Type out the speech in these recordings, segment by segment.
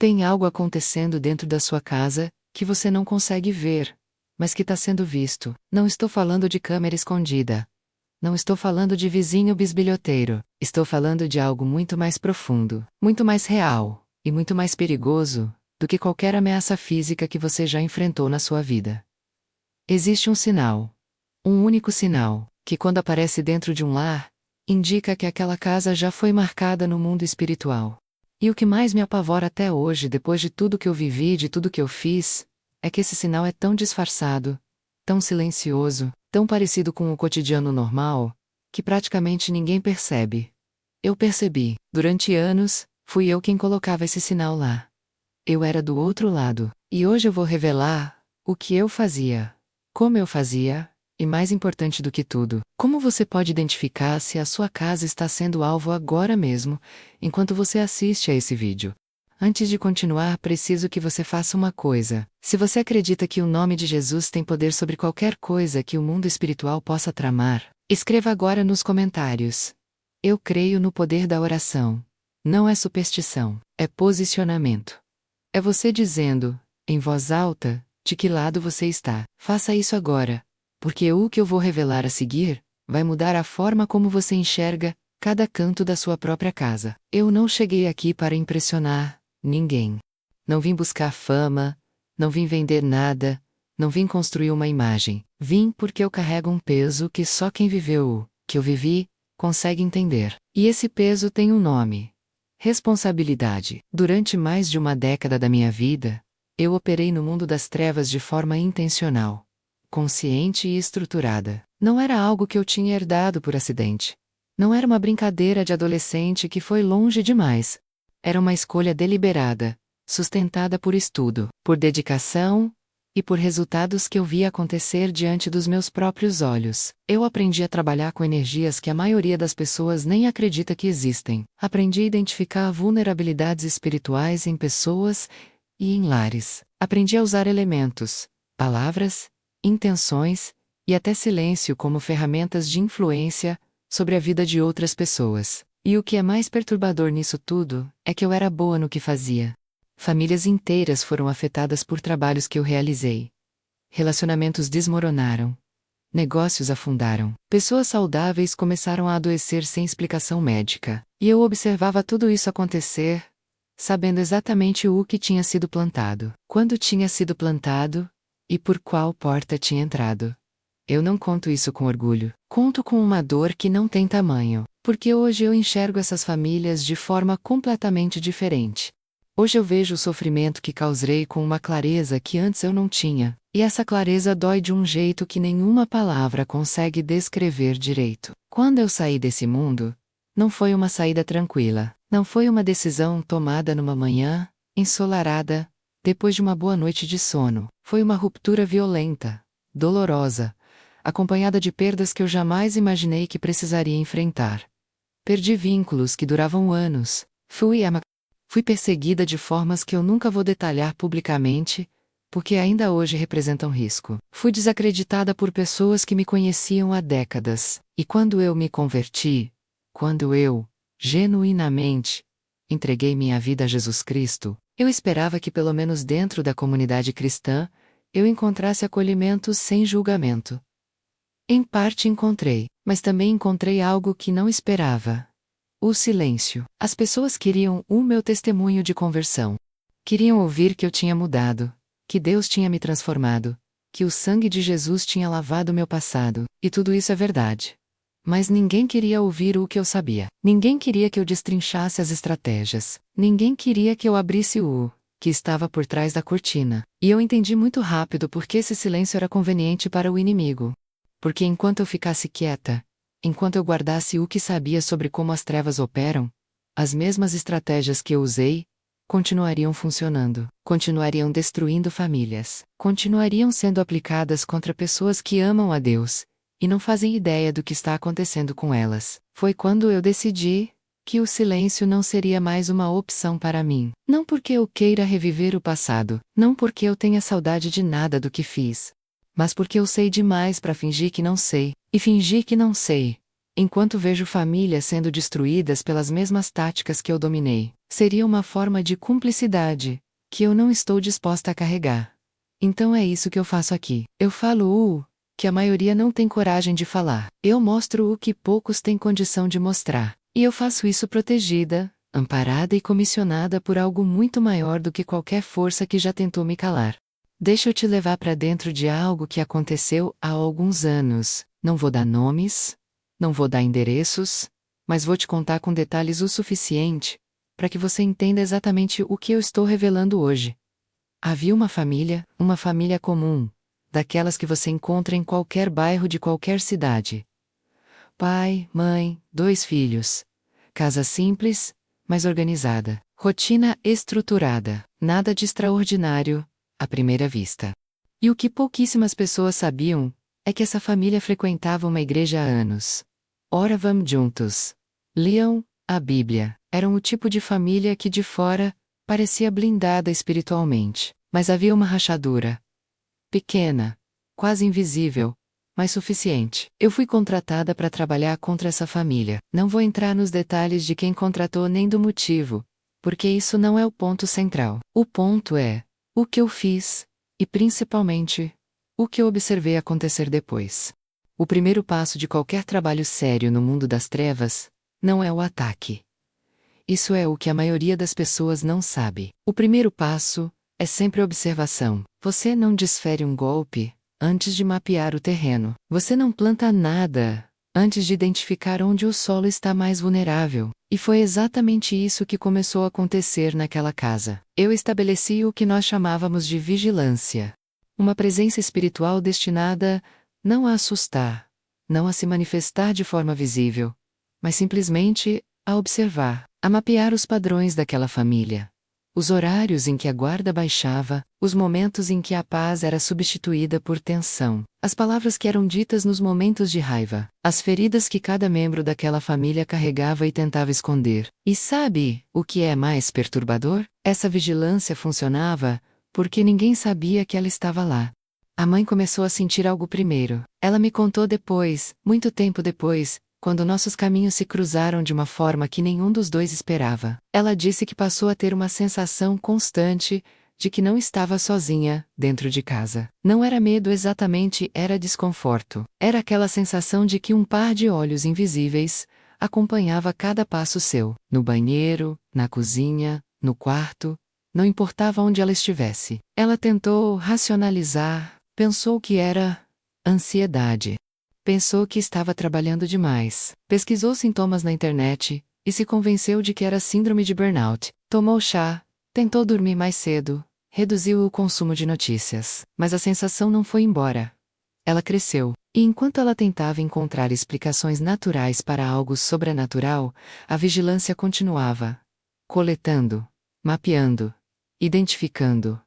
Tem algo acontecendo dentro da sua casa que você não consegue ver, mas que está sendo visto. Não estou falando de câmera escondida. Não estou falando de vizinho bisbilhoteiro. Estou falando de algo muito mais profundo, muito mais real e muito mais perigoso do que qualquer ameaça física que você já enfrentou na sua vida. Existe um sinal, um único sinal, que quando aparece dentro de um lar, indica que aquela casa já foi marcada no mundo espiritual. E o que mais me apavora até hoje, depois de tudo que eu vivi, de tudo que eu fiz, é que esse sinal é tão disfarçado, tão silencioso, tão parecido com o cotidiano normal, que praticamente ninguém percebe. Eu percebi. Durante anos, fui eu quem colocava esse sinal lá. Eu era do outro lado. E hoje eu vou revelar o que eu fazia, como eu fazia, e mais importante do que tudo, como você pode identificar se a sua casa está sendo alvo agora mesmo, enquanto você assiste a esse vídeo. Antes de continuar, preciso que você faça uma coisa. Se você acredita que o nome de Jesus tem poder sobre qualquer coisa que o mundo espiritual possa tramar, escreva agora nos comentários. Eu creio no poder da oração. Não é superstição, é posicionamento. É você dizendo, em voz alta, de que lado você está. Faça isso agora, porque o que eu vou revelar a seguir vai mudar a forma como você enxerga cada canto da sua própria casa. Eu não cheguei aqui para impressionar ninguém. Não vim buscar fama, não vim vender nada, não vim construir uma imagem. Vim porque eu carrego um peso que só quem viveu o que eu vivi consegue entender. E esse peso tem um nome: responsabilidade. Durante mais de uma década da minha vida, eu operei no mundo das trevas de forma intencional, consciente e estruturada. Não era algo que eu tinha herdado por acidente. Não era uma brincadeira de adolescente que foi longe demais. Era uma escolha deliberada, sustentada por estudo, por dedicação e por resultados que eu via acontecer diante dos meus próprios olhos. Eu aprendi a trabalhar com energias que a maioria das pessoas nem acredita que existem. Aprendi a identificar vulnerabilidades espirituais em pessoas e em lares. Aprendi a usar elementos, palavras, intenções e até silêncio como ferramentas de influência sobre a vida de outras pessoas. E o que é mais perturbador nisso tudo é que eu era boa no que fazia. Famílias inteiras foram afetadas por trabalhos que eu realizei. Relacionamentos desmoronaram. Negócios afundaram. Pessoas saudáveis começaram a adoecer sem explicação médica. E eu observava tudo isso acontecer, sabendo exatamente o que tinha sido plantado, quando tinha sido plantado e por qual porta tinha entrado. Eu não conto isso com orgulho. Conto com uma dor que não tem tamanho, porque hoje eu enxergo essas famílias de forma completamente diferente. Hoje eu vejo o sofrimento que causei com uma clareza que antes eu não tinha, e essa clareza dói de um jeito que nenhuma palavra consegue descrever direito. Quando eu saí desse mundo, não foi uma saída tranquila, não foi uma decisão tomada numa manhã ensolarada, depois de uma boa noite de sono. Foi uma ruptura violenta, dolorosa, acompanhada de perdas que eu jamais imaginei que precisaria enfrentar. Perdi vínculos que duravam anos. Fui perseguida de formas que eu nunca vou detalhar publicamente, porque ainda hoje representam risco. Fui desacreditada por pessoas que me conheciam há décadas. E quando eu me converti, quando eu, genuinamente, entreguei minha vida a Jesus Cristo, eu esperava que pelo menos dentro da comunidade cristã, eu encontrasse acolhimento sem julgamento. Em parte encontrei, mas também encontrei algo que não esperava. O silêncio. As pessoas queriam o meu testemunho de conversão. Queriam ouvir que eu tinha mudado, que Deus tinha me transformado, que o sangue de Jesus tinha lavado meu passado, e tudo isso é verdade. Mas ninguém queria ouvir o que eu sabia. Ninguém queria que eu destrinchasse as estratégias. Ninguém queria que eu abrisse o que estava por trás da cortina. E eu entendi muito rápido por que esse silêncio era conveniente para o inimigo. Porque enquanto eu ficasse quieta, enquanto eu guardasse o que sabia sobre como as trevas operam, as mesmas estratégias que eu usei continuariam funcionando, continuariam destruindo famílias, continuariam sendo aplicadas contra pessoas que amam a Deus e não fazem ideia do que está acontecendo com elas. Foi quando eu decidi que o silêncio não seria mais uma opção para mim. Não porque eu queira reviver o passado, não porque eu tenha saudade de nada do que fiz, mas porque eu sei demais para fingir que não sei, e fingir que não sei, enquanto vejo famílias sendo destruídas pelas mesmas táticas que eu dominei. Seria uma forma de cumplicidade, que eu não estou disposta a carregar. Então é isso que eu faço aqui. Eu falo o que a maioria não tem coragem de falar. Eu mostro o que poucos têm condição de mostrar. E eu faço isso protegida, amparada e comissionada por algo muito maior do que qualquer força que já tentou me calar. Deixa eu te levar para dentro de algo que aconteceu há alguns anos. Não vou dar nomes, não vou dar endereços, mas vou te contar com detalhes o suficiente para que você entenda exatamente o que eu estou revelando hoje. Havia uma família comum, daquelas que você encontra em qualquer bairro de qualquer cidade. Pai, mãe, 2 filhos. Casa simples, mas organizada. Rotina estruturada. Nada de extraordinário, à primeira vista. E o que pouquíssimas pessoas sabiam é que essa família frequentava uma igreja há anos. Oravam juntos. Liam a Bíblia. Eram o tipo de família que de fora parecia blindada espiritualmente, mas havia uma rachadura. Pequena, quase invisível, mas suficiente. Eu fui contratada para trabalhar contra essa família. Não vou entrar nos detalhes de quem contratou nem do motivo, porque isso não é o ponto central. O ponto é o que eu fiz, e principalmente, o que eu observei acontecer depois. O primeiro passo de qualquer trabalho sério no mundo das trevas não é o ataque. Isso é o que a maioria das pessoas não sabe. O primeiro passo é sempre observação. Você não desfere um golpe antes de mapear o terreno. Você não planta nada antes de identificar onde o solo está mais vulnerável. E foi exatamente isso que começou a acontecer naquela casa. Eu estabeleci o que nós chamávamos de vigilância. Uma presença espiritual destinada não a assustar, não a se manifestar de forma visível, mas simplesmente a observar, a mapear os padrões daquela família. Os horários em que a guarda baixava, os momentos em que a paz era substituída por tensão, as palavras que eram ditas nos momentos de raiva, as feridas que cada membro daquela família carregava e tentava esconder. E sabe o que é mais perturbador? Essa vigilância funcionava porque ninguém sabia que ela estava lá. A mãe começou a sentir algo primeiro. Ela me contou depois, muito tempo depois, quando nossos caminhos se cruzaram de uma forma que nenhum dos dois esperava. Ela disse que passou a ter uma sensação constante de que não estava sozinha, dentro de casa. Não era medo exatamente, era desconforto. Era aquela sensação de que um par de olhos invisíveis acompanhava cada passo seu, no banheiro, na cozinha, no quarto, não importava onde ela estivesse. Ela tentou racionalizar, pensou que era ansiedade. Pensou que estava trabalhando demais. Pesquisou sintomas na internet e se convenceu de que era síndrome de burnout. Tomou chá, tentou dormir mais cedo, reduziu o consumo de notícias. Mas a sensação não foi embora. Ela cresceu. E enquanto ela tentava encontrar explicações naturais para algo sobrenatural, a vigilância continuava. Coletando, mapeando, identificando.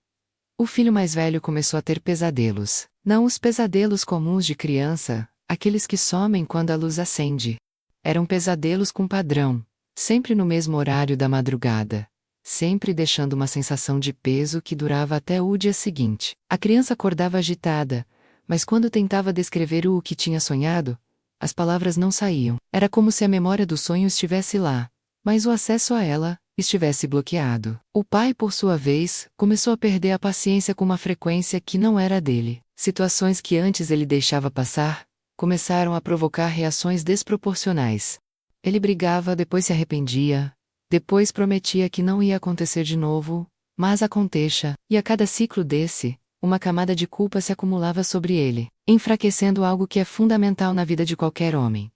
O filho mais velho começou a ter pesadelos. Não os pesadelos comuns de criança, aqueles que somem quando a luz acende. Eram pesadelos com padrão, sempre no mesmo horário da madrugada, sempre deixando uma sensação de peso que durava até o dia seguinte. A criança acordava agitada, mas quando tentava descrever o que tinha sonhado, as palavras não saíam. Era como se a memória do sonho estivesse lá, mas o acesso a ela estivesse bloqueado. O pai, por sua vez, começou a perder a paciência com uma frequência que não era dele. Situações que antes ele deixava passar começaram a provocar reações desproporcionais. Ele brigava, depois se arrependia, depois prometia que não ia acontecer de novo, mas aconteça, e a cada ciclo desse, uma camada de culpa se acumulava sobre ele, enfraquecendo algo que é fundamental na vida de qualquer homem: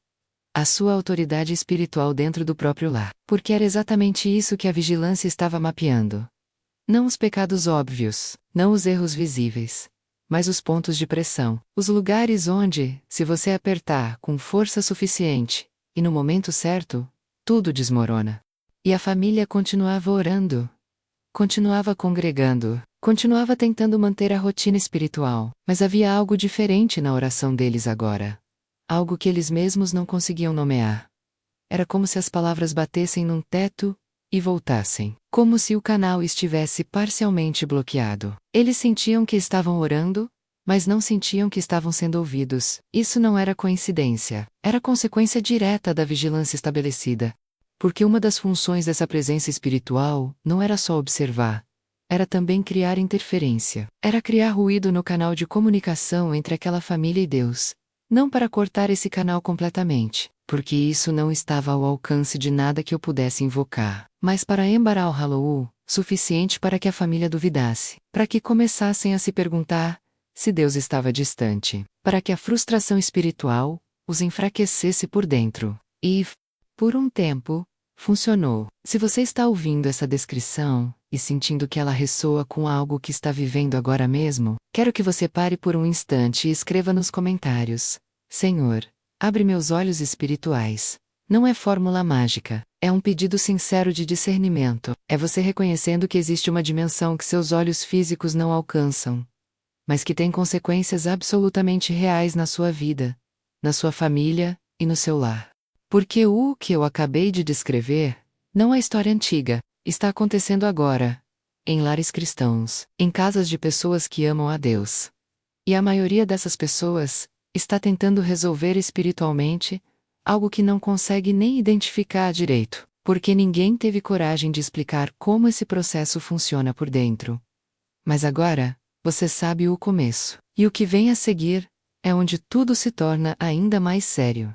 a sua autoridade espiritual dentro do próprio lar. Porque era exatamente isso que a vigilância estava mapeando. Não os pecados óbvios, não os erros visíveis, mas os pontos de pressão, os lugares onde, se você apertar com força suficiente, e no momento certo, tudo desmorona. E a família continuava orando, continuava congregando, continuava tentando manter a rotina espiritual, mas havia algo diferente na oração deles agora. Algo que eles mesmos não conseguiam nomear. Era como se as palavras batessem num teto e voltassem, como se o canal estivesse parcialmente bloqueado. Eles sentiam que estavam orando, mas não sentiam que estavam sendo ouvidos. Isso não era coincidência, era consequência direta da vigilância estabelecida. Porque uma das funções dessa presença espiritual não era só observar, era também criar interferência. Era criar ruído no canal de comunicação entre aquela família e Deus. Não para cortar esse canal completamente, porque isso não estava ao alcance de nada que eu pudesse invocar, mas para embarar o Halloween, suficiente para que a família duvidasse, para que começassem a se perguntar se Deus estava distante, para que a frustração espiritual os enfraquecesse por dentro. E, por um tempo, funcionou. Se você está ouvindo essa descrição e sentindo que ela ressoa com algo que está vivendo agora mesmo, quero que você pare por um instante e escreva nos comentários: Senhor, abre meus olhos espirituais. Não é fórmula mágica, é um pedido sincero de discernimento, é você reconhecendo que existe uma dimensão que seus olhos físicos não alcançam, mas que tem consequências absolutamente reais na sua vida, na sua família e no seu lar. Porque o que eu acabei de descrever não é história antiga, está acontecendo agora, em lares cristãos, em casas de pessoas que amam a Deus. E a maioria dessas pessoas está tentando resolver espiritualmente algo que não consegue nem identificar direito, porque ninguém teve coragem de explicar como esse processo funciona por dentro. Mas agora, você sabe o começo, e o que vem a seguir é onde tudo se torna ainda mais sério.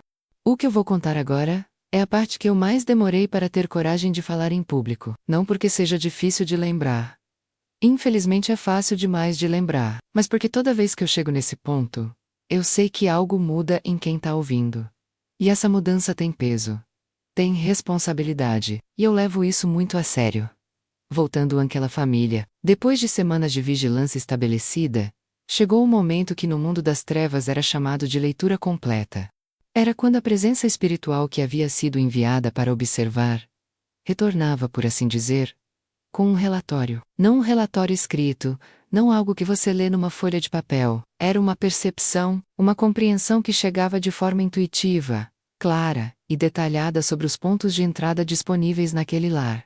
O que eu vou contar agora é a parte que eu mais demorei para ter coragem de falar em público, não porque seja difícil de lembrar. Infelizmente é fácil demais de lembrar, mas porque toda vez que eu chego nesse ponto, eu sei que algo muda em quem está ouvindo. E essa mudança tem peso, tem responsabilidade, e eu levo isso muito a sério. Voltando àquela família, depois de semanas de vigilância estabelecida, chegou o momento que no mundo das trevas era chamado de leitura completa. Era quando a presença espiritual que havia sido enviada para observar retornava, por assim dizer, com um relatório. Não um relatório escrito, não algo que você lê numa folha de papel. Era uma percepção, uma compreensão que chegava de forma intuitiva, clara e detalhada sobre os pontos de entrada disponíveis naquele lar.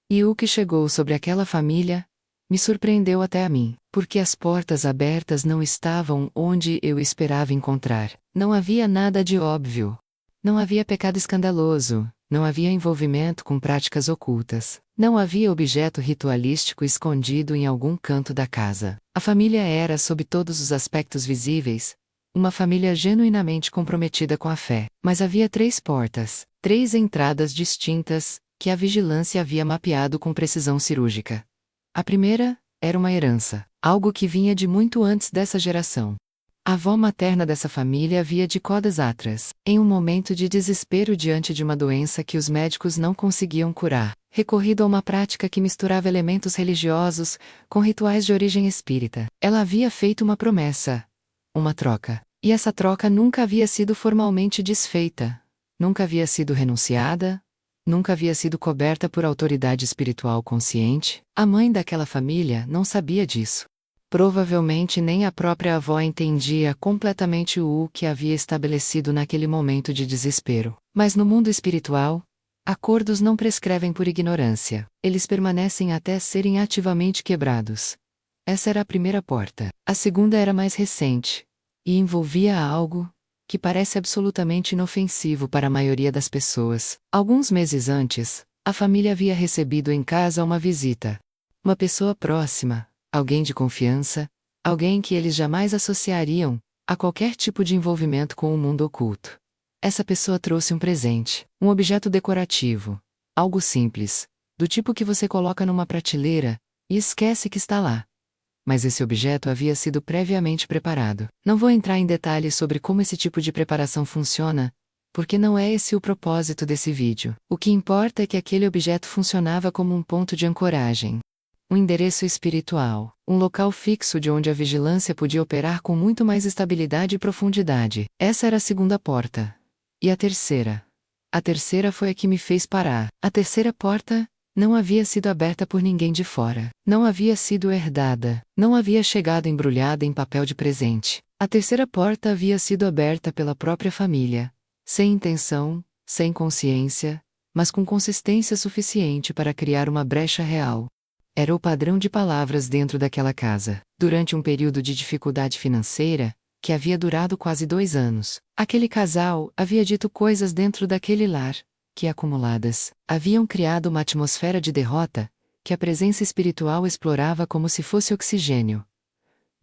E o que chegou sobre aquela família me surpreendeu até a mim, porque as portas abertas não estavam onde eu esperava encontrar. Não havia nada de óbvio. Não havia pecado escandaloso, não havia envolvimento com práticas ocultas, não havia objeto ritualístico escondido em algum canto da casa. A família era, sob todos os aspectos visíveis, uma família genuinamente comprometida com a fé. Mas havia 3 portas, 3 entradas distintas, que a vigilância havia mapeado com precisão cirúrgica. A primeira era uma herança, algo que vinha de muito antes dessa geração. A avó materna dessa família havia de codas atras, em um momento de desespero diante de uma doença que os médicos não conseguiam curar, recorrido a uma prática que misturava elementos religiosos com rituais de origem espírita. Ela havia feito uma promessa, uma troca, e essa troca nunca havia sido formalmente desfeita, nunca havia sido renunciada, nunca havia sido coberta por autoridade espiritual consciente. A mãe daquela família não sabia disso. Provavelmente nem a própria avó entendia completamente o que havia estabelecido naquele momento de desespero. Mas no mundo espiritual, acordos não prescrevem por ignorância, eles permanecem até serem ativamente quebrados. Essa era a primeira porta. A segunda era mais recente, e envolvia algo que parece absolutamente inofensivo para a maioria das pessoas. Alguns meses antes, a família havia recebido em casa uma visita. Uma pessoa próxima, alguém de confiança, alguém que eles jamais associariam a qualquer tipo de envolvimento com o mundo oculto. Essa pessoa trouxe um presente, um objeto decorativo, algo simples, do tipo que você coloca numa prateleira e esquece que está lá. Mas esse objeto havia sido previamente preparado. Não vou entrar em detalhes sobre como esse tipo de preparação funciona, porque não é esse o propósito desse vídeo. O que importa é que aquele objeto funcionava como um ponto de ancoragem, um endereço espiritual, um local fixo de onde a vigilância podia operar com muito mais estabilidade e profundidade. Essa era a segunda porta. E a terceira? A terceira foi a que me fez parar. A terceira porta não havia sido aberta por ninguém de fora. Não havia sido herdada. Não havia chegado embrulhada em papel de presente. A terceira porta havia sido aberta pela própria família, sem intenção, sem consciência, mas com consistência suficiente para criar uma brecha real. Era o padrão de palavras dentro daquela casa. Durante um período de dificuldade financeira, que havia durado quase 2 anos, aquele casal havia dito coisas dentro daquele lar, que, acumuladas, haviam criado uma atmosfera de derrota, que a presença espiritual explorava como se fosse oxigênio.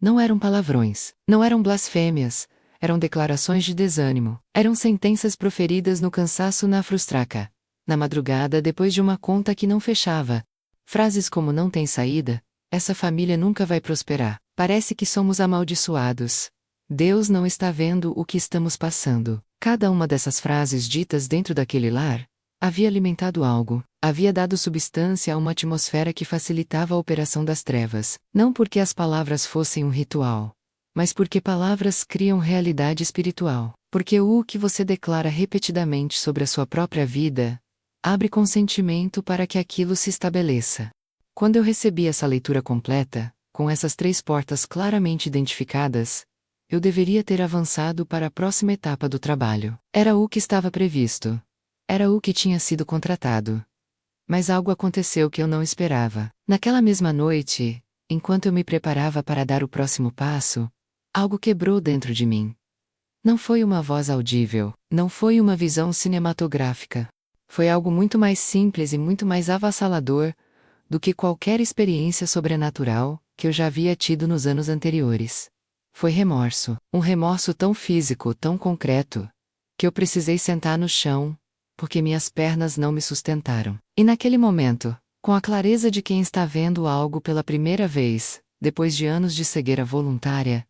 Não eram palavrões, não eram blasfêmias, eram declarações de desânimo, eram sentenças proferidas no cansaço na frustraca, na madrugada depois de uma conta que não fechava. Frases como não tem saída, essa família nunca vai prosperar, parece que somos amaldiçoados. Deus não está vendo o que estamos passando. Cada uma dessas frases ditas dentro daquele lar havia alimentado algo, havia dado substância a uma atmosfera que facilitava a operação das trevas, não porque as palavras fossem um ritual, mas porque palavras criam realidade espiritual, porque o que você declara repetidamente sobre a sua própria vida abre consentimento para que aquilo se estabeleça. Quando eu recebi essa leitura completa, com essas 3 portas claramente identificadas, eu deveria ter avançado para a próxima etapa do trabalho. Era o que estava previsto. Era o que tinha sido contratado. Mas algo aconteceu que eu não esperava. Naquela mesma noite, enquanto eu me preparava para dar o próximo passo, algo quebrou dentro de mim. Não foi uma voz audível, não foi uma visão cinematográfica. Foi algo muito mais simples e muito mais avassalador do que qualquer experiência sobrenatural que eu já havia tido nos anos anteriores. Foi remorso, um remorso tão físico, tão concreto, que eu precisei sentar no chão, porque minhas pernas não me sustentaram. E naquele momento, com a clareza de quem está vendo algo pela primeira vez, depois de anos de cegueira voluntária,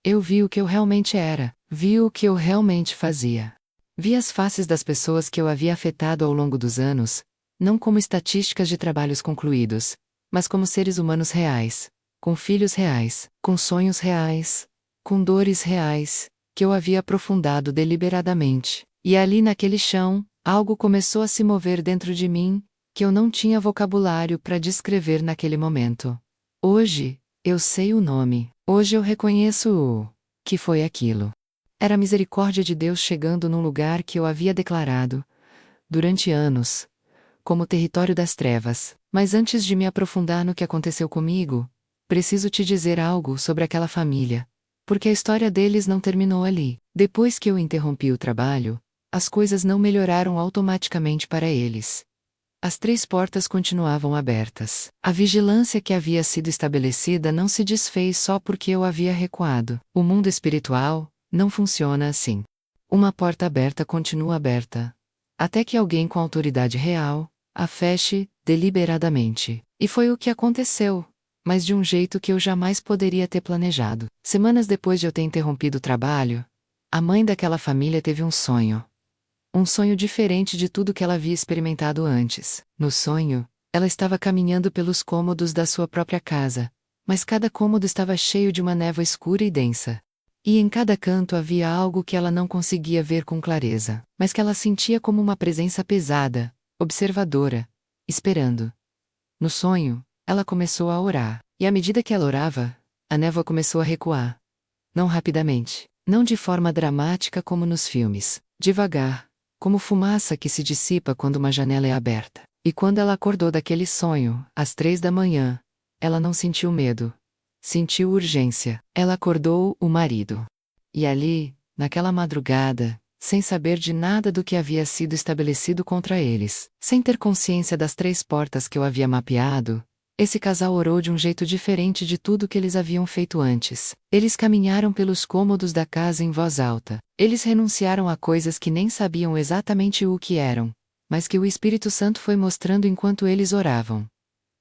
eu vi o que eu realmente era, vi o que eu realmente fazia. Vi as faces das pessoas que eu havia afetado ao longo dos anos, não como estatísticas de trabalhos concluídos, mas como seres humanos reais, com filhos reais, com sonhos reais, com dores reais, que eu havia aprofundado deliberadamente. E ali naquele chão, algo começou a se mover dentro de mim, que eu não tinha vocabulário para descrever naquele momento. Hoje, eu sei o nome. Hoje eu reconheço o que foi aquilo. Era a misericórdia de Deus chegando num lugar que eu havia declarado, durante anos, como território das trevas. Mas antes de me aprofundar no que aconteceu comigo, preciso te dizer algo sobre aquela família, porque a história deles não terminou ali. Depois que eu interrompi o trabalho, as coisas não melhoraram automaticamente para eles. As 3 portas continuavam abertas. A vigilância que havia sido estabelecida não se desfez só porque eu havia recuado. O mundo espiritual não funciona assim. Uma porta aberta continua aberta, até que alguém com autoridade real a feche deliberadamente. E foi o que aconteceu, mas de um jeito que eu jamais poderia ter planejado. Semanas depois de eu ter interrompido o trabalho, a mãe daquela família teve um sonho. Um sonho diferente de tudo que ela havia experimentado antes. No sonho, ela estava caminhando pelos cômodos da sua própria casa, mas cada cômodo estava cheio de uma névoa escura e densa. E em cada canto havia algo que ela não conseguia ver com clareza, mas que ela sentia como uma presença pesada, observadora, esperando. No sonho, ela começou a orar, e à medida que ela orava, a névoa começou a recuar. Não rapidamente, não de forma dramática como nos filmes, devagar, como fumaça que se dissipa quando uma janela é aberta. E quando ela acordou daquele sonho, às 3 da manhã, ela não sentiu medo. Sentiu urgência. Ela acordou o marido. E ali, naquela madrugada, sem saber de nada do que havia sido estabelecido contra eles, sem ter consciência das 3 portas que eu havia mapeado, esse casal orou de um jeito diferente de tudo que eles haviam feito antes. Eles caminharam pelos cômodos da casa em voz alta. Eles renunciaram a coisas que nem sabiam exatamente o que eram, mas que o Espírito Santo foi mostrando enquanto eles oravam.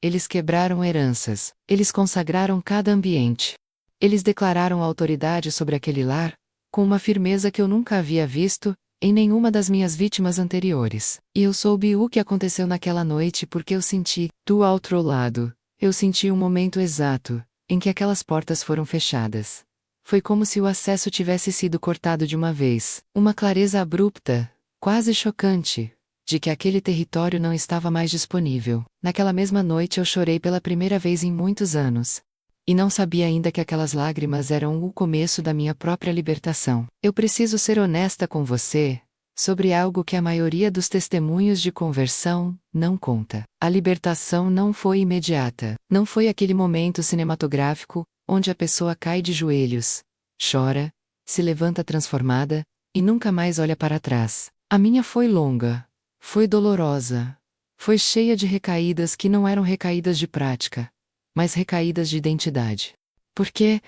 Eles quebraram heranças. Eles consagraram cada ambiente. Eles declararam autoridade sobre aquele lar, com uma firmeza que eu nunca havia visto em nenhuma das minhas vítimas anteriores. E eu soube o que aconteceu naquela noite porque eu senti, do outro lado, eu senti o momento exato em que aquelas portas foram fechadas. Foi como se o acesso tivesse sido cortado de uma vez. Uma clareza abrupta, quase chocante, de que aquele território não estava mais disponível. Naquela mesma noite eu chorei pela primeira vez em muitos anos. E não sabia ainda que aquelas lágrimas eram o começo da minha própria libertação. Eu preciso ser honesta com você sobre algo que a maioria dos testemunhos de conversão não conta. A libertação não foi imediata. Não foi aquele momento cinematográfico onde a pessoa cai de joelhos, chora, se levanta transformada e nunca mais olha para trás. A minha foi longa. Foi dolorosa. Foi cheia de recaídas que não eram recaídas de prática, mas recaídas de identidade. Porque,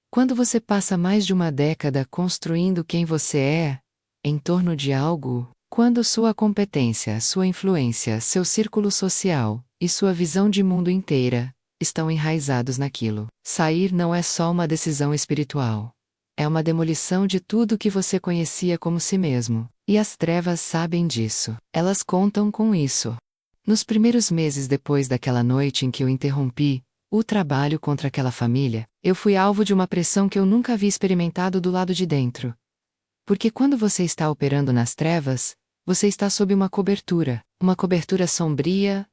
quando você passa mais de uma década construindo quem você é, em torno de algo, quando sua competência, sua influência, seu círculo social e sua visão de mundo inteira estão enraizados naquilo, sair não é só uma decisão espiritual. É uma demolição de tudo que você conhecia como si mesmo, e as trevas sabem disso. Elas contam com isso. Nos primeiros meses depois daquela noite em que eu interrompi o trabalho contra aquela família, eu fui alvo de uma pressão que eu nunca havia experimentado do lado de dentro. Porque quando você está operando nas trevas, você está sob uma cobertura sombria,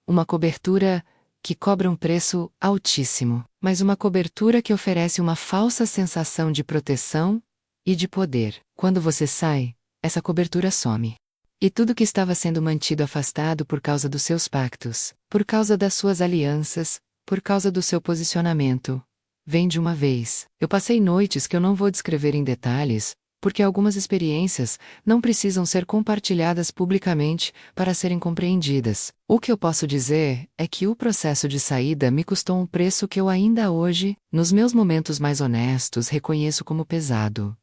uma cobertura que cobra um preço altíssimo, mas uma cobertura que oferece uma falsa sensação de proteção e de poder. Quando você sai, essa cobertura some. E tudo que estava sendo mantido afastado por causa dos seus pactos, por causa das suas alianças, por causa do seu posicionamento, vem de uma vez. Eu passei noites que eu não vou descrever em detalhes, porque algumas experiências não precisam ser compartilhadas publicamente para serem compreendidas. O que eu posso dizer é que o processo de saída me custou um preço que eu ainda hoje, nos meus momentos mais honestos, reconheço como pesado.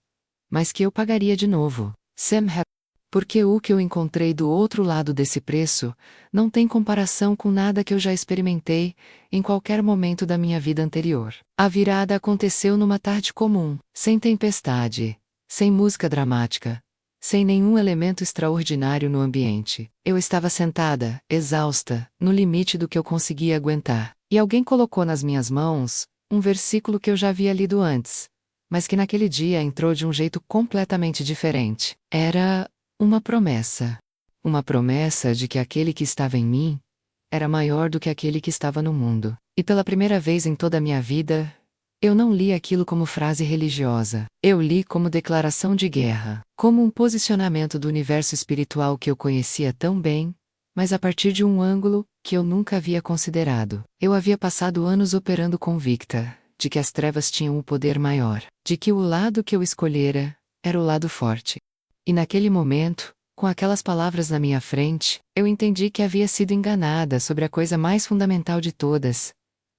Mas que eu pagaria de novo. Porque o que eu encontrei do outro lado desse preço não tem comparação com nada que eu já experimentei em qualquer momento da minha vida anterior. A virada aconteceu numa tarde comum, sem tempestade, sem música dramática, sem nenhum elemento extraordinário no ambiente. Eu estava sentada, exausta, no limite do que eu conseguia aguentar, e alguém colocou nas minhas mãos um versículo que eu já havia lido antes, mas que naquele dia entrou de um jeito completamente diferente. Era uma promessa. Uma promessa de que aquele que estava em mim era maior do que aquele que estava no mundo. E pela primeira vez em toda a minha vida, eu não li aquilo como frase religiosa. Eu li como declaração de guerra, como um posicionamento do universo espiritual que eu conhecia tão bem, mas a partir de um ângulo que eu nunca havia considerado. Eu havia passado anos operando convicta de que as trevas tinham um poder maior, de que o lado que eu escolhera era o lado forte. E naquele momento, com aquelas palavras na minha frente, eu entendi que havia sido enganada sobre a coisa mais fundamental de todas.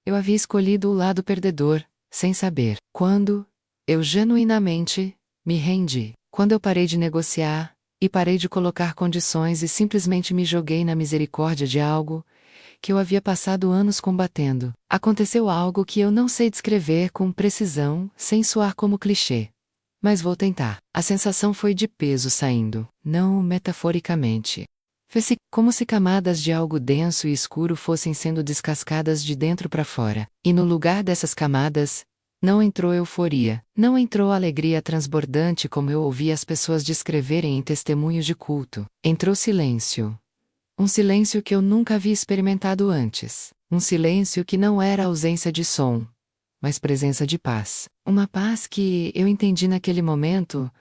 Eu havia escolhido o lado perdedor, sem saber. Quando eu genuinamente me rendi, quando eu parei de negociar, e parei de colocar condições e simplesmente me joguei na misericórdia de algo que eu havia passado anos combatendo, aconteceu algo que eu não sei descrever com precisão, sem soar como clichê. Mas vou tentar. A sensação foi de peso saindo, não metaforicamente. Fez-se como se camadas de algo denso e escuro fossem sendo descascadas de dentro para fora. E no lugar dessas camadas, não entrou euforia, não entrou alegria transbordante como eu ouvi as pessoas descreverem em testemunhos de culto. Entrou silêncio. Um silêncio que eu nunca havia experimentado antes. Um silêncio que não era ausência de som, mas presença de paz. Uma paz que, eu entendi naquele momento,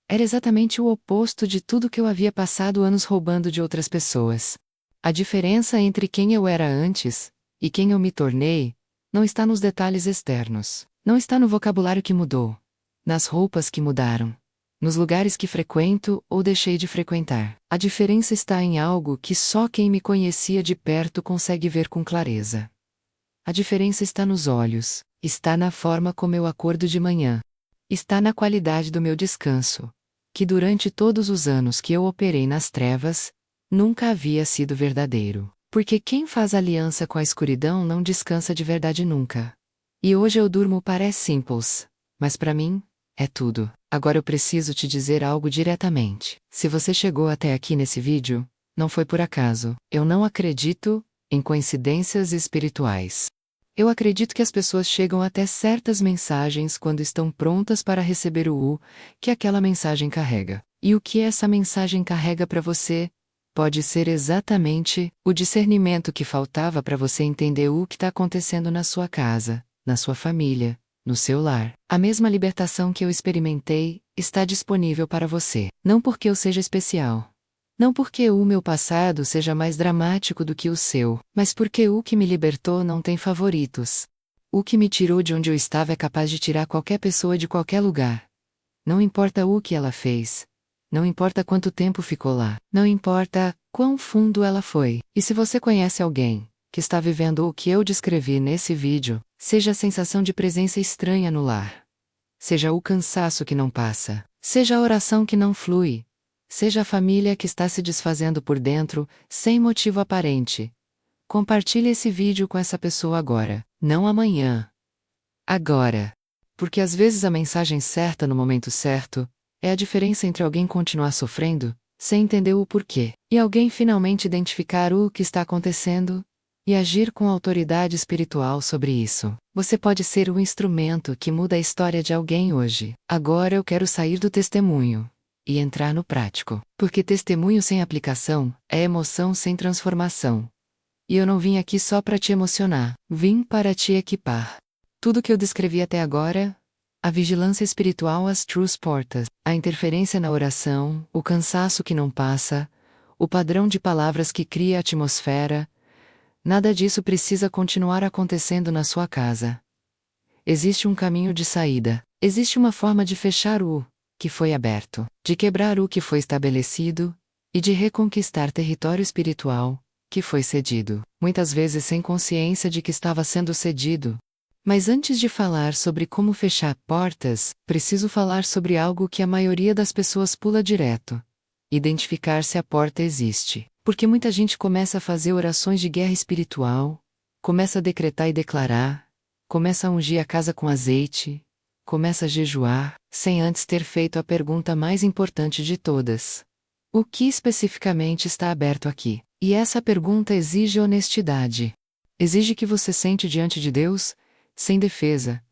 era exatamente o oposto de tudo que eu havia passado anos roubando de outras pessoas. A diferença entre quem eu era antes e quem eu me tornei não está nos detalhes externos, não está no vocabulário que mudou, nas roupas que mudaram, nos lugares que frequento ou deixei de frequentar. A diferença está em algo que só quem me conhecia de perto consegue ver com clareza. A diferença está nos olhos, está na forma como eu acordo de manhã, está na qualidade do meu descanso, que durante todos os anos que eu operei nas trevas, nunca havia sido verdadeiro. Porque quem faz aliança com a escuridão não descansa de verdade nunca. E hoje eu durmo parece simples, mas para mim, é tudo. Agora eu preciso te dizer algo diretamente. Se você chegou até aqui nesse vídeo, não foi por acaso. Eu não acredito em coincidências espirituais. Eu acredito que as pessoas chegam até certas mensagens quando estão prontas para receber o que aquela mensagem carrega. E o que essa mensagem carrega para você pode ser exatamente o discernimento que faltava para você entender o que está acontecendo na sua casa, na sua família, no seu lar. A mesma libertação que eu experimentei está disponível para você. Não porque eu seja especial. Não porque o meu passado seja mais dramático do que o seu, mas porque o que me libertou não tem favoritos. O que me tirou de onde eu estava é capaz de tirar qualquer pessoa de qualquer lugar. Não importa o que ela fez. Não importa quanto tempo ficou lá. Não importa quão fundo ela foi. E se você conhece alguém que está vivendo o que eu descrevi nesse vídeo, seja a sensação de presença estranha no lar, seja o cansaço que não passa, seja a oração que não flui, seja a família que está se desfazendo por dentro, sem motivo aparente, compartilhe esse vídeo com essa pessoa agora, não amanhã. Agora. Porque às vezes a mensagem certa no momento certo é a diferença entre alguém continuar sofrendo, sem entender o porquê, e alguém finalmente identificar o que está acontecendo e agir com autoridade espiritual sobre isso. Você pode ser o instrumento que muda a história de alguém hoje. Agora eu quero sair do testemunho e entrar no prático. Porque testemunho sem aplicação é emoção sem transformação. E eu não vim aqui só para te emocionar, vim para te equipar. Tudo que eu descrevi até agora, a vigilância espiritual às trues portas, a interferência na oração, o cansaço que não passa, o padrão de palavras que cria a atmosfera, nada disso precisa continuar acontecendo na sua casa. Existe um caminho de saída, existe uma forma de fechar o que foi aberto, de quebrar o que foi estabelecido e de reconquistar território espiritual que foi cedido, muitas vezes sem consciência de que estava sendo cedido. Mas antes de falar sobre como fechar portas, preciso falar sobre algo que a maioria das pessoas pula direto. Identificar se a porta existe. Porque muita gente começa a fazer orações de guerra espiritual, começa a decretar e declarar, começa a ungir a casa com azeite, começa a jejuar, sem antes ter feito a pergunta mais importante de todas. O que especificamente está aberto aqui? E essa pergunta exige honestidade. Exige que você sente diante de Deus, sem defesa,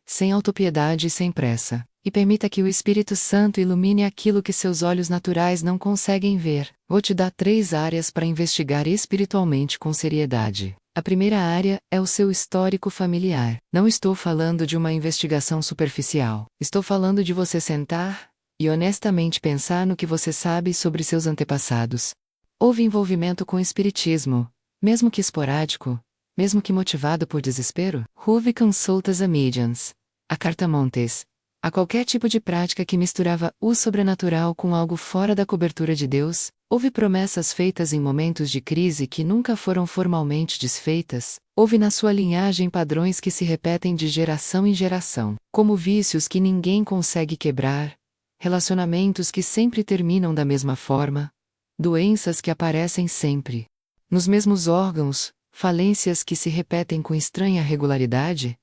sem autopiedade e sem pressa, e permita que o Espírito Santo ilumine aquilo que seus olhos naturais não conseguem ver. Vou te dar 3 áreas para investigar espiritualmente com seriedade. A primeira área é o seu histórico familiar. Não estou falando de uma investigação superficial. Estou falando de você sentar e honestamente pensar no que você sabe sobre seus antepassados. Houve envolvimento com o espiritismo, mesmo que esporádico, mesmo que motivado por desespero? Houve consultas a mediums, a cartamontes, a qualquer tipo de prática que misturava o sobrenatural com algo fora da cobertura de Deus? Houve promessas feitas em momentos de crise que nunca foram formalmente desfeitas? Houve na sua linhagem padrões que se repetem de geração em geração, como vícios que ninguém consegue quebrar, relacionamentos que sempre terminam da mesma forma, doenças que aparecem sempre nos mesmos órgãos, falências que se repetem com estranha regularidade?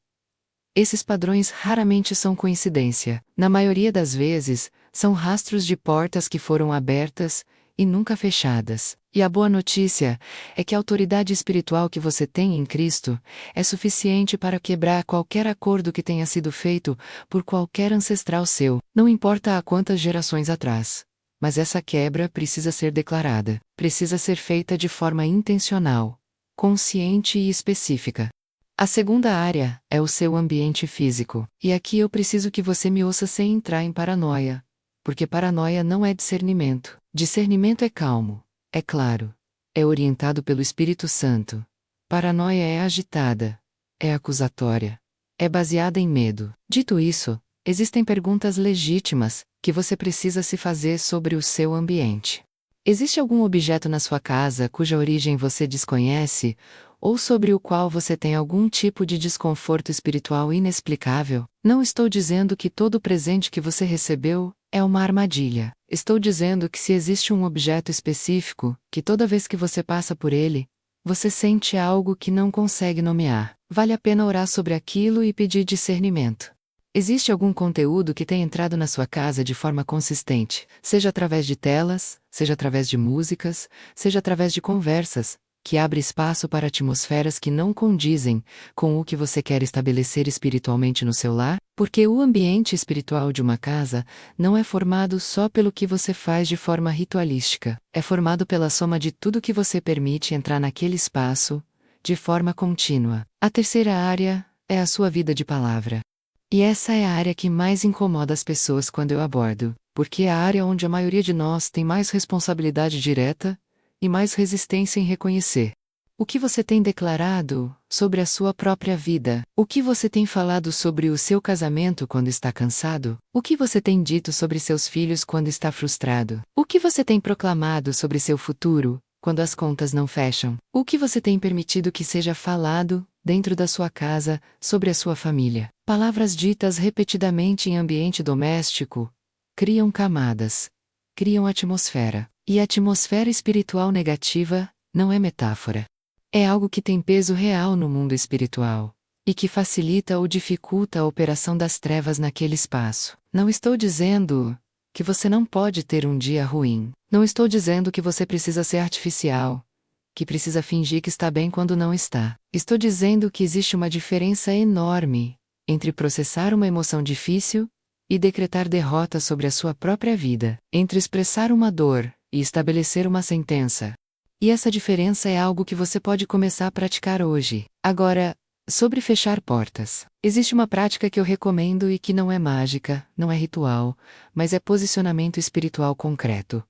Esses padrões raramente são coincidência. Na maioria das vezes, são rastros de portas que foram abertas e nunca fechadas. E a boa notícia é que a autoridade espiritual que você tem em Cristo é suficiente para quebrar qualquer acordo que tenha sido feito por qualquer ancestral seu, não importa há quantas gerações atrás. Mas essa quebra precisa ser declarada, precisa ser feita de forma intencional, consciente e específica. A segunda área é o seu ambiente físico. E aqui eu preciso que você me ouça sem entrar em paranoia. Porque paranoia não é discernimento. Discernimento é calmo, é claro, é orientado pelo Espírito Santo. Paranoia é agitada, é acusatória, é baseada em medo. Dito isso, existem perguntas legítimas que você precisa se fazer sobre o seu ambiente. Existe algum objeto na sua casa cuja origem você desconhece, ou sobre o qual você tem algum tipo de desconforto espiritual inexplicável? Não estou dizendo que todo presente que você recebeu é uma armadilha. Estou dizendo que se existe um objeto específico, que toda vez que você passa por ele, você sente algo que não consegue nomear, vale a pena orar sobre aquilo e pedir discernimento. Existe algum conteúdo que tenha entrado na sua casa de forma consistente, seja através de telas, seja através de músicas, seja através de conversas, que abre espaço para atmosferas que não condizem com o que você quer estabelecer espiritualmente no seu lar? Porque o ambiente espiritual de uma casa não é formado só pelo que você faz de forma ritualística, é formado pela soma de tudo que você permite entrar naquele espaço, de forma contínua. A terceira área é a sua vida de palavra. E essa é a área que mais incomoda as pessoas quando eu abordo, porque é a área onde a maioria de nós tem mais responsabilidade direta e mais resistência em reconhecer. O que você tem declarado sobre a sua própria vida? O que você tem falado sobre o seu casamento quando está cansado? O que você tem dito sobre seus filhos quando está frustrado? O que você tem proclamado sobre seu futuro quando as contas não fecham? O que você tem permitido que seja falado dentro da sua casa sobre a sua família? Palavras ditas repetidamente em ambiente doméstico criam camadas, criam atmosfera. E a atmosfera espiritual negativa não é metáfora. É algo que tem peso real no mundo espiritual e que facilita ou dificulta a operação das trevas naquele espaço. Não estou dizendo que você não pode ter um dia ruim. Não estou dizendo que você precisa ser artificial, que precisa fingir que está bem quando não está. Estou dizendo que existe uma diferença enorme entre processar uma emoção difícil e decretar derrota sobre a sua própria vida, entre expressar uma dor e estabelecer uma sentença. E essa diferença é algo que você pode começar a praticar hoje. Agora, sobre fechar portas. Existe uma prática que eu recomendo e que não é mágica, não é ritual, mas é posicionamento espiritual concreto.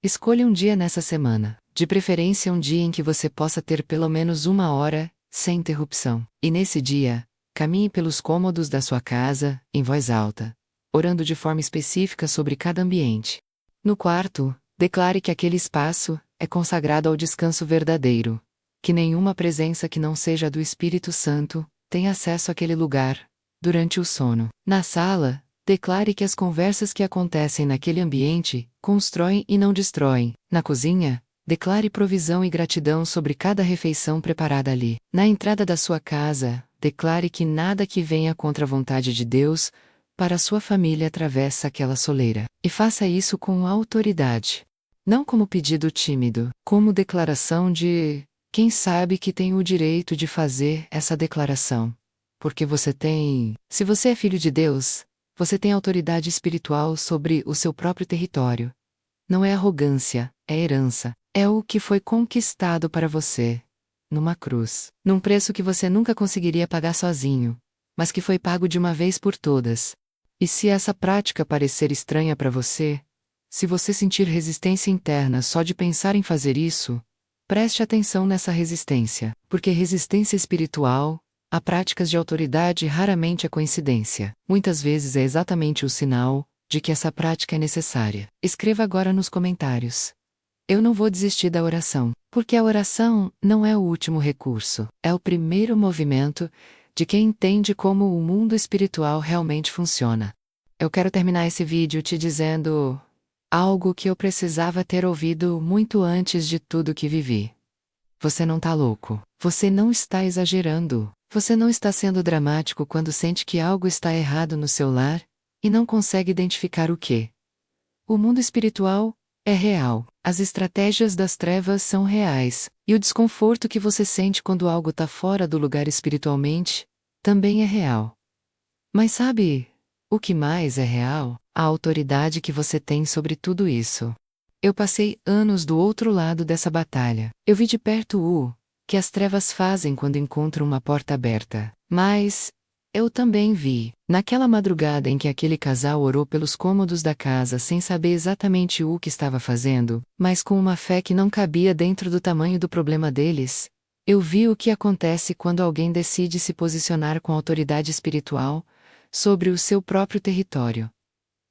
Escolha um dia nessa semana, de preferência um dia em que você possa ter pelo menos 1 hora, sem interrupção. E nesse dia, caminhe pelos cômodos da sua casa, em voz alta, orando de forma específica sobre cada ambiente. No quarto, declare que aquele espaço é consagrado ao descanso verdadeiro, que nenhuma presença que não seja do Espírito Santo tem acesso àquele lugar durante o sono. Na sala, declare que as conversas que acontecem naquele ambiente constroem e não destroem. Na cozinha, declare provisão e gratidão sobre cada refeição preparada ali. Na entrada da sua casa, declare que nada que venha contra a vontade de Deus para a sua família atravessa aquela soleira. E faça isso com autoridade. Não como pedido tímido, como declaração de quem sabe que tem o direito de fazer essa declaração. Porque você tem. Se você é filho de Deus, você tem autoridade espiritual sobre o seu próprio território. Não é arrogância, é herança. É o que foi conquistado para você, numa cruz, num preço que você nunca conseguiria pagar sozinho, mas que foi pago de uma vez por todas. E se essa prática parecer estranha para você, se você sentir resistência interna só de pensar em fazer isso, preste atenção nessa resistência, porque resistência espiritual, a práticas de autoridade raramente é coincidência. Muitas vezes é exatamente o sinal de que essa prática é necessária. Escreva agora nos comentários. Eu não vou desistir da oração, porque a oração não é o último recurso, é o primeiro movimento de quem entende como o mundo espiritual realmente funciona. Eu quero terminar esse vídeo te dizendo algo que eu precisava ter ouvido muito antes de tudo que vivi. Você não tá louco. Você não está exagerando. Você não está sendo dramático quando sente que algo está errado no seu lar e não consegue identificar o que. O mundo espiritual é real. As estratégias das trevas são reais. E o desconforto que você sente quando algo tá fora do lugar espiritualmente também é real. Mas sabe o que mais é real? A autoridade que você tem sobre tudo isso. Eu passei anos do outro lado dessa batalha. Eu vi de perto o que as trevas fazem quando encontram uma porta aberta. Mas eu também vi, naquela madrugada em que aquele casal orou pelos cômodos da casa sem saber exatamente o que estava fazendo, mas com uma fé que não cabia dentro do tamanho do problema deles, eu vi o que acontece quando alguém decide se posicionar com autoridade espiritual sobre o seu próprio território.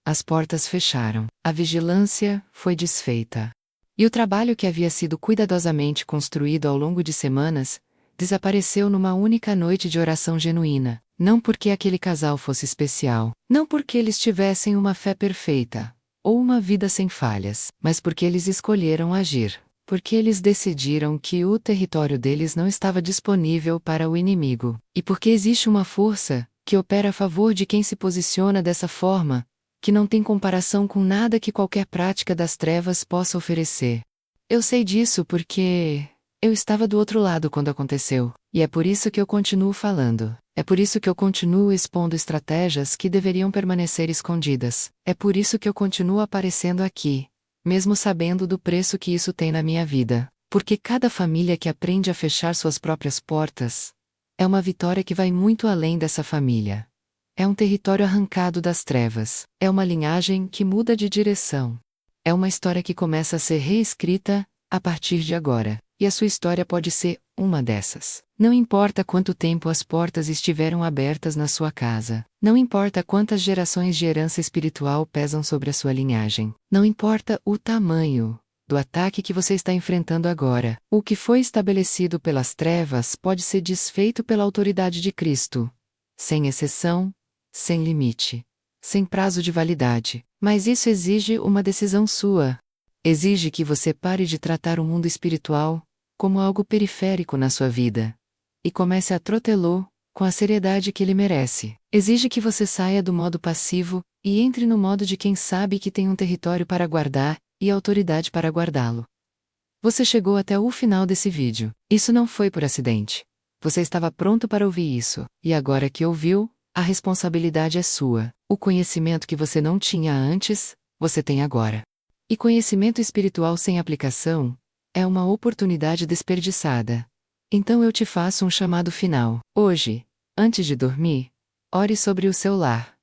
As portas fecharam, a vigilância foi desfeita. E o trabalho que havia sido cuidadosamente construído ao longo de semanas, desapareceu numa única noite de oração genuína. Não porque aquele casal fosse especial, não porque eles tivessem uma fé perfeita, ou uma vida sem falhas, mas porque eles escolheram agir. Porque eles decidiram que o território deles não estava disponível para o inimigo. E porque existe uma força que opera a favor de quem se posiciona dessa forma, que não tem comparação com nada que qualquer prática das trevas possa oferecer. Eu sei disso porque eu estava do outro lado quando aconteceu, e é por isso que eu continuo falando. É por isso que eu continuo expondo estratégias que deveriam permanecer escondidas. É por isso que eu continuo aparecendo aqui, mesmo sabendo do preço que isso tem na minha vida. Porque cada família que aprende a fechar suas próprias portas é uma vitória que vai muito além dessa família. É um território arrancado das trevas. É uma linhagem que muda de direção. É uma história que começa a ser reescrita a partir de agora. E a sua história pode ser uma dessas. Não importa quanto tempo as portas estiveram abertas na sua casa. Não importa quantas gerações de herança espiritual pesam sobre a sua linhagem. Não importa o tamanho do ataque que você está enfrentando agora. O que foi estabelecido pelas trevas pode ser desfeito pela autoridade de Cristo. Sem exceção, sem limite, sem prazo de validade. Mas isso exige uma decisão sua. Exige que você pare de tratar o mundo espiritual como algo periférico na sua vida e comece a tratá-lo com a seriedade que ele merece. Exige que você saia do modo passivo e entre no modo de quem sabe que tem um território para guardar e autoridade para guardá-lo. Você chegou até o final desse vídeo. Isso não foi por acidente. Você estava pronto para ouvir isso, e agora que ouviu, a responsabilidade é sua. O conhecimento que você não tinha antes, você tem agora. E conhecimento espiritual sem aplicação é uma oportunidade desperdiçada. Então eu te faço um chamado final. Hoje, antes de dormir, ore sobre o seu lar.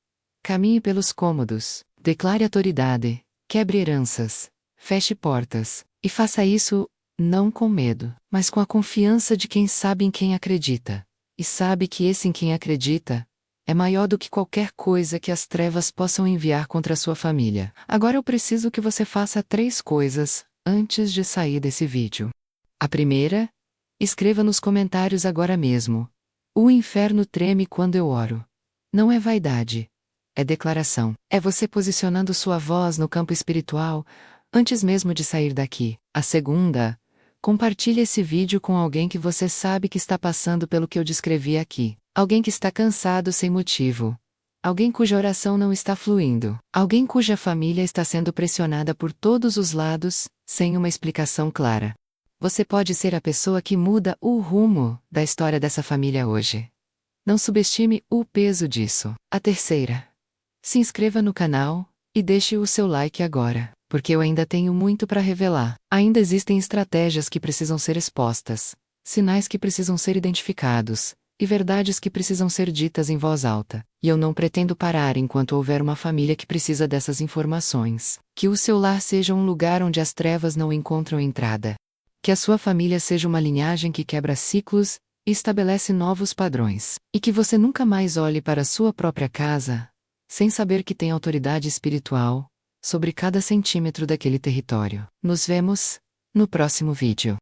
Caminhe pelos cômodos, declare autoridade, quebre heranças, feche portas, e faça isso, não com medo, mas com a confiança de quem sabe em quem acredita. E sabe que esse em quem acredita é maior do que qualquer coisa que as trevas possam enviar contra a sua família. Agora eu preciso que você faça 3 coisas antes de sair desse vídeo. A primeira, escreva nos comentários agora mesmo: o inferno treme quando eu oro. Não é vaidade. É declaração. É você posicionando sua voz no campo espiritual antes mesmo de sair daqui. A segunda, compartilhe esse vídeo com alguém que você sabe que está passando pelo que eu descrevi aqui. Alguém que está cansado sem motivo. Alguém cuja oração não está fluindo. Alguém cuja família está sendo pressionada por todos os lados, sem uma explicação clara. Você pode ser a pessoa que muda o rumo da história dessa família hoje. Não subestime o peso disso. A terceira, se inscreva no canal e deixe o seu like agora, porque eu ainda tenho muito para revelar. Ainda existem estratégias que precisam ser expostas, sinais que precisam ser identificados, e verdades que precisam ser ditas em voz alta. E eu não pretendo parar enquanto houver uma família que precisa dessas informações. Que o seu lar seja um lugar onde as trevas não encontram entrada. Que a sua família seja uma linhagem que quebra ciclos e estabelece novos padrões. E que você nunca mais olhe para a sua própria casa sem saber que tem autoridade espiritual sobre cada centímetro daquele território. Nos vemos no próximo vídeo.